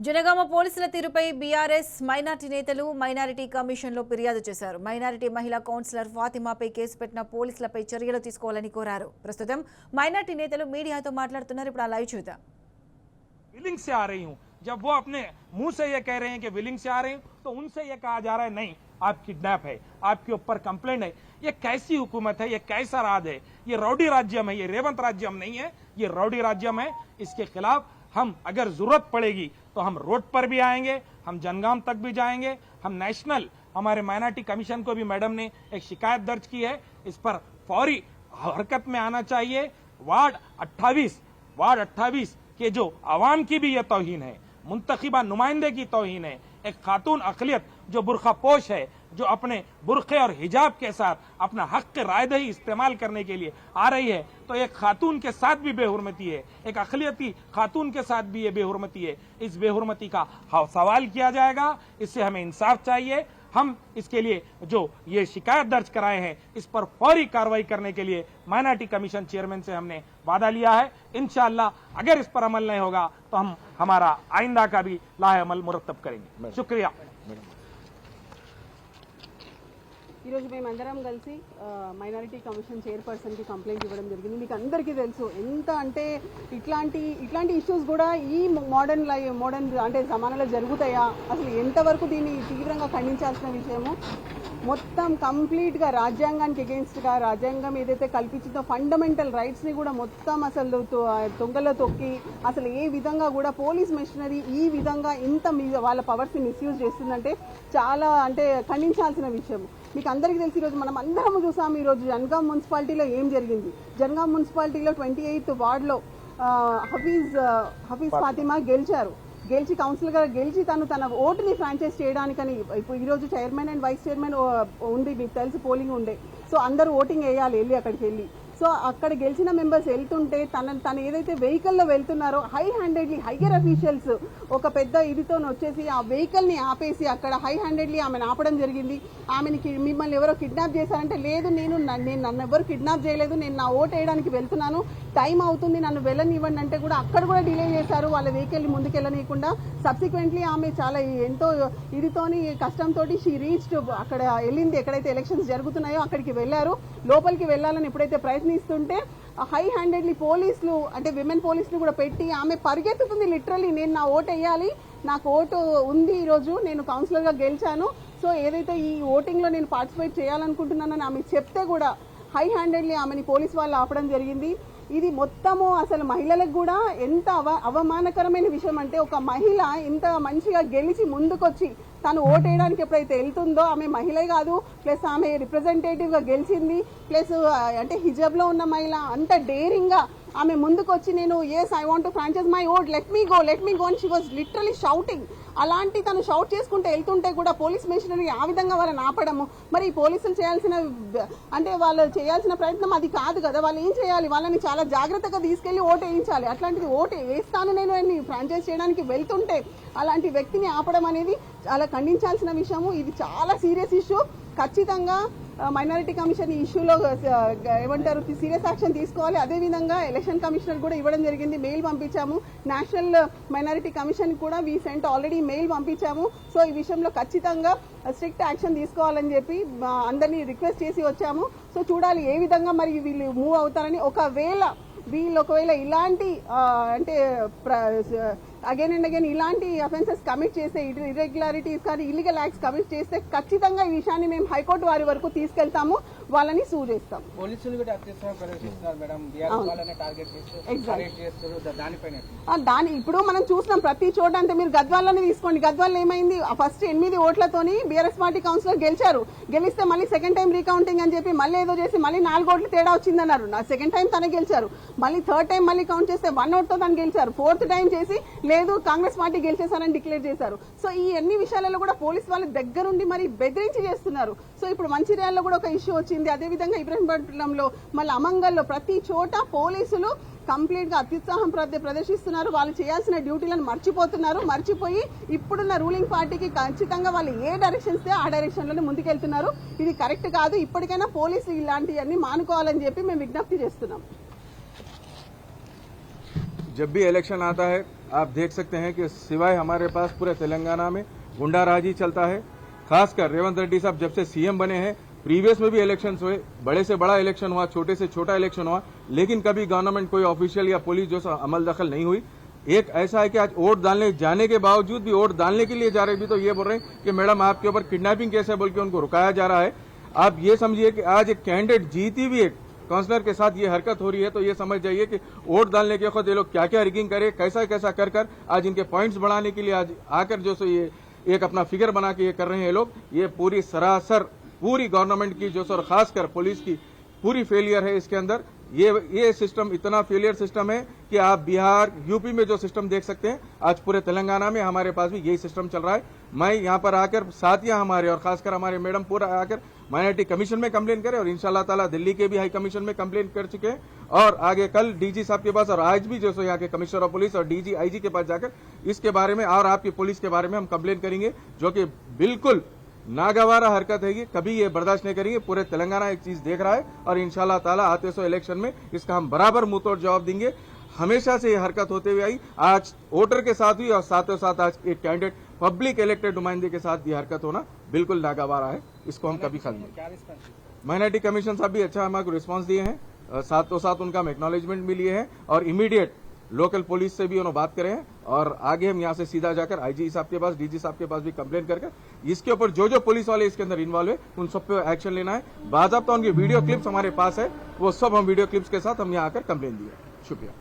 జనగామ పోలీసుల తీరుపై BRS minority నేతలు మైనారిటీ కమిషన్లో ఫిర్యాదు చేశారు. మైనారిటీ మహిళా కౌన్సిలర్ ఫాతిమాపై కేసు పెట్టిన పోలీసులపై చర్యలు తీసుకోవాలని కోరారు. ప్రస్తుతం మైనారిటీ నేతలు మీడియాతో మాట్లాడుతున్నారు. ఇప్పుడు ఆ లైవ్ చూద్దాం. विलिंग से आ रही हूँ, जब वो अपने मुंह से ये कह रहे हैं कि विलिंग से आ रहे हूँ, तो उनसे ये कहा जा रहा है नहीं आप किडनैप है, आपके ऊपर कंप्लेंट है। ये कैसी हुकूमत है, ये कैसा राज है? ये रौडी राज्यम है, ये रेवंत राज्यम नहीं है, ये रौडी राज्यम है। इसके खिलाफ हम अगर जरूरत पड़ेगी तो हम रोड पर भी आएंगे, हम जनगाम तक भी जाएंगे। हम नेशनल हमारे माइनॉरिटी कमीशन को भी मैडम ने एक शिकायत दर्ज की है, इस पर फौरी हरकत में आना चाहिए। वार्ड 28 के जो आवाम की भी ये तौहीन है, मुंतखिबा नुमाइंदे की तौहीन है। एक खातून अकलियत जो बुरखा पोश है, जो अपने बुरखे और हिजाब के साथ अपना हक के रायदही इस्तेमाल करने के लिए आ रही है, तो एक खातून के साथ भी बेहुरमती है, एक अकलियती खातून के साथ भी ये बेहुरमती है। इस बेहुरमती का सवाल किया जाएगा, इससे हमें इंसाफ चाहिए। हम इसके लिए जो ये शिकायत दर्ज कराए हैं, इस पर फौरी कार्रवाई करने के लिए माइनॉरिटी कमीशन चेयरमैन से हमने वादा लिया है। इंशाअल्लाह अगर इस पर अमल नहीं होगा तो हम हमारा आइंदा का भी लाहे अमल मुरतब करेंगे। शुक्रिया। ఈరోజు మేమందరం కలిసి మైనారిటీ కమిషన్ చైర్పర్సన్కి కంప్లైంట్ ఇవ్వడం జరిగింది. మీకు అందరికీ తెలుసు ఎంత అంటే ఇట్లాంటి ఇష్యూస్ కూడా ఈ మోడర్న్ అంటే జమానాలో జరుగుతాయా, అసలు ఎంతవరకు దీన్ని తీవ్రంగా ఖండించాల్సిన విషయము. మొత్తం కంప్లీట్గా రాజ్యాంగానికి అగెన్స్ట్గా, రాజ్యాంగం ఏదైతే కల్పించిందో ఫండమెంటల్ రైట్స్ని కూడా మొత్తం అసలు తొంగలో తొక్కి అసలు ఏ విధంగా కూడా పోలీస్ మెషినరీ ఈ విధంగా ఇంత వాళ్ళ పవర్స్ని మిస్యూజ్ చేస్తుందంటే చాలా అంటే ఖండించాల్సిన విషయం. మీకు అందరికీ తెలిసి ఈరోజు మనం అందరం చూసాము ఈరోజు జనగాం మున్సిపాలిటీలో ఏం జరిగింది. జనగాం మున్సిపాలిటీలో 28th వార్డులో హఫీజ్ ఫాతిమా గెలిచి కౌన్సిలర్గా గెలిచి తన ఓటుని ఫ్రాంచైజ్ చేయడానికని ఇప్పుడు ఈరోజు చైర్మన్ అండ్ వైస్ చైర్మన్ ఉంది, మీకు తెలిసి పోలింగ్ ఉండే. సో అందరూ ఓటింగ్ వేయాలి వెళ్ళి అక్కడికి వెళ్ళి. సో అక్కడ గెలిచిన మెంబర్స్ వెళ్తుంటే తను ఏదైతే వెహికల్లో వెళ్తున్నారో హైయర్ అఫీషియల్స్ ఒక పెద్ద ఇదితో వచ్చేసి ఆ వెహికల్ని ఆపేసి అక్కడ హ్యాండెడ్లీ ఆమెను ఆపడం జరిగింది. ఆమెకి మిమ్మల్ని ఎవరో కిడ్నాప్ చేశారంటే లేదు, నన్ను ఎవరు కిడ్నాప్ చేయలేదు, నేను నా ఓటు వేయడానికి వెళ్తున్నాను, టైం అవుతుంది, నన్ను వెళ్ళనివ్వండి అంటే కూడా అక్కడ కూడా డిలే చేశారు వాళ్ళ వెహికల్ని ముందుకెళ్ళనీయకుండా. సబ్సిక్వెంట్లీ ఆమె చాలా ఎంతో ఇదితోని కష్టంతో షీ రీచ్డ్ అక్కడ వెళ్ళింది, ఎక్కడైతే ఎలక్షన్స్ జరుగుతున్నాయో అక్కడికి వెళ్ళారు. లోపలికి వెళ్ళాలని ఎప్పుడైతే ప్రయత్నిస్తుంటే హ్యాండెడ్లీ పోలీసులు అంటే విమెన్ పోలీసులు కూడా పెట్టి ఆమె పరిగెత్తుతుంది లిటరల్లీ. నేను నా ఓటు వేయాలి, నాకు ఓటు ఉంది, ఈరోజు నేను కౌన్సిలర్గా గెలిచాను, సో ఏదైతే ఈ ఓటింగ్లో నేను పార్టిసిపేట్ చేయాలనుకుంటున్నానని ఆమె చెప్తే కూడా హ్యాండెడ్లీ ఆమెని పోలీసు వాళ్ళు ఆపడం జరిగింది. ఇది మొత్తము అసలు మహిళలకు కూడా ఎంత అవమానకరమైన విషయం అంటే ఒక మహిళ ఇంత మంచిగా గెలిచి ముందుకొచ్చి తను ఓటేయడానికి ఎప్పుడైతే వెళ్తుందో ఆమె మహిళే కాదు, ప్లస్ ఆమె రిప్రజెంటేటివ్గా గెలిచింది, ప్లస్ అంటే హిజాబ్లో ఉన్న మహిళ అంత డేరింగ్గా ఆమె ముందుకు వచ్చి నేను I want to franchise my vote, let me go and she was literally shouting. అలాంటి తను షౌట్ చేసుకుంటూ వెళ్తుంటే కూడా పోలీస్ మెషినరీ ఆ విధంగా వాళ్ళని ఆపడము. మరి పోలీసులు వాళ్ళు చేయాల్సిన ప్రయత్నం అది కాదు కదా. వాళ్ళు ఏం చేయాలి, వాళ్ళని చాలా జాగ్రత్తగా తీసుకెళ్లి ఓటు వేయించాలి. అట్లాంటిది ఓటు వేస్తాను నేను ఫ్రాంచైజ్ చేయడానికి వెళ్తుంటే అలాంటి వ్యక్తిని ఆపడం అనేది చాలా ఖండించాల్సిన విషయము. ఇది చాలా సీరియస్ ఇష్యూ. ఖచ్చితంగా మైనారిటీ కమిషన్ ఈ ఇష్యూలో ఏమంటారు సీరియస్ యాక్షన్ తీసుకోవాలి. అదేవిధంగా ఎలక్షన్ కమిషనర్ కూడా ఇవ్వడం జరిగింది, మెయిల్ పంపించాము. నేషనల్ మైనారిటీ కమిషన్ కూడా వీ సెంట్ ఆల్రెడీ మెయిల్ పంపించాము. సో ఈ విషయంలో ఖచ్చితంగా స్ట్రిక్ట్ యాక్షన్ తీసుకోవాలని చెప్పి అందరినీ రిక్వెస్ట్ చేసి వచ్చాము. సో చూడాలి ఏ విధంగా మరి వీళ్ళు మూవ్ అవుతారని. ఒకవేళ ఇలాంటి అంటే అగైన్ అండ్ అగైన్ ఇలాంటి అఫెన్సెస్ కమిట్ చేస్తే, ఇర్రెగ్యులారిటీస్ కానీ ఇల్లీగల్ యాక్ట్స్ కమిట్ చేస్తే ఖచ్చితంగా ఈ విషయాన్ని మేము హైకోర్టు వారి వరకు తీసుకెళ్తాము, వాళ్ళని సూ చేస్తాం. ఇప్పుడు మనం చూసినాం ప్రతి చోట. అంటే మీరు గద్వాలని తీసుకోండి, గద్వాల్లో ఏమైంది, ఫస్ట్ 8 ఓట్లతోని బీఆర్ఎస్ పార్టీ కౌన్సిలర్ గెలిస్తే మళ్ళీ సెకండ్ టైం రీకౌంటింగ్ అని చెప్పి మళ్ళీ ఏదో చేసి మళ్ళీ 4 ఓట్లు తేడా వచ్చిందన్నారు. సెకండ్ టైం తనే గెలిచారు, మళ్ళీ థర్డ్ టైం మళ్ళీ కౌంట్ చేస్తే 1 ఓట్తో తను గెలిచారు. 4th టైం చేసి లేదు కాంగ్రెస్ పార్టీ గెలిచేశారని డిక్లేర్ చేశారు. సో ఈ అన్ని విషయాలలో కూడా పోలీసు వాళ్ళ దగ్గరుండి మరి బెదిరించి చేస్తున్నారు. సో ఇప్పుడు మంచిర్యాలలో కూడా ఒక ఇష్యూ వచ్చింది, అదేవిధంగా ఇబ్రహీంపట్నంలో, మళ్ళీ అమంగల్లో, ప్రతి చోట పోలీసులు కంప్లీట్ గా అత్యుత్సాహం ప్రదర్శిస్తున్నారు. వాళ్ళు చేయాల్సిన డ్యూటీలను మర్చిపోయి ఇప్పుడున్న రూలింగ్ పార్టీకి ఖచ్చితంగా వాళ్ళు ఏ డైరెక్షన్స్ ఆ డైరెక్షన్ లోనే ముందుకెళ్తున్నారు. ఇది కరెక్ట్ కాదు. ఇప్పటికైనా పోలీసులు ఇలాంటివన్నీ మానుకోవాలని చెప్పి మేము విజ్ఞప్తి చేస్తున్నాం. जब भी इलेक्शन आता है आप देख सकते हैं कि सिवाय हमारे पास पूरे तेलंगाना में गुंडाराजी चलता है। खासकर रेवंत रेड्डी साहब जब से सीएम बने हैं, प्रीवियस में भी इलेक्शंस हुए, बड़े से बड़ा इलेक्शन हुआ, छोटे से छोटा इलेक्शन हुआ, लेकिन कभी गवर्नमेंट कोई ऑफिशियल या पुलिस जो अमल दखल नहीं हुई। एक ऐसा है कि आज वोट डालने जाने के बावजूद भी, वोट डालने के लिए जा रहे भी तो ये बोल रहे हैं कि मैडम आपके ऊपर किडनैपिंग केस है बोल के उनको रुकाया जा रहा है। आप ये समझिए कि आज एक कैंडिडेट जीती भी एक काउंसलर के साथ ये हरकत हो रही है, तो ये समझ जाइए कि वोट डालने के वक्त ये लोग क्या क्या रिगिंग करे, कैसा कैसा कर कर आज इनके पॉइंट्स बढ़ाने के लिए आज आकर जो सो ये एक अपना फिगर बना के ये कर रहे हैं लोग। ये पूरी सरासर पूरी गवर्नमेंट की जो सो खासकर पुलिस की पूरी फेलियर है इसके अंदर। ये सिस्टम इतना फेलियर सिस्टम है कि आप बिहार यूपी में जो सिस्टम देख सकते हैं, आज पूरे तेलंगाना में हमारे पास भी यही सिस्टम चल रहा है। मैं यहाँ पर आकर साथियां हमारे और खासकर हमारे मैडम पूरा आकर माइनॉरिटी कमीशन में कंप्लेन करें और इंशाल्लाह ताला दिल्ली के भी हाई कमीशन में कंप्लेन कर चुके हैं और आगे कल डीजी साहब के पास और आज भी जो सो यहाँ के कमिश्नर ऑफ पुलिस और डीजी आईजी के पास जाकर इसके बारे में और आपकी पुलिस के बारे में हम कंप्लेन करेंगे, जो कि बिल्कुल नागवारा हरकत है। ये कभी ये बर्दाश्त नहीं करेंगे। पूरे तेलंगाना एक चीज देख रहा है और इंशाल्लाह ताला आते सो इलेक्शन में इसका हम बराबर मुंह तोड़ जवाब देंगे। हमेशा से ये हरकत होते हुए आई, आज वोटर के साथ हुई और साथों साथ आज एक कैंडिडेट पब्लिक इलेक्टेड नुमाइंदे के साथ ये हरकत होना बिल्कुल नागवारा है। इसको हम कभी खत्म नहीं। माइनॉरिटी कमीशन साहब भी अच्छा हमारे रिस्पॉन्स दिए हैं, साथों साथ उनका हम एक्नॉलेजमेंट भी लिए हैं और इमीडिएट लोकल पुलिस से भी उन्होंने बात करे हैं और आगे हम यहाँ से सीधा जाकर आईजी साहब के पास, डीजी साहब के पास भी कंप्लेन करके इसके ऊपर जो पुलिस वाले इसके अंदर इन्वॉल्व है उन सब पे एक्शन लेना है। बाज़ाब्ता उनकी वीडियो क्लिप्स हमारे पास है, वो सब हम वीडियो क्लिप्स के साथ हम यहाँ आकर कंप्लेन दिए। शुक्रिया।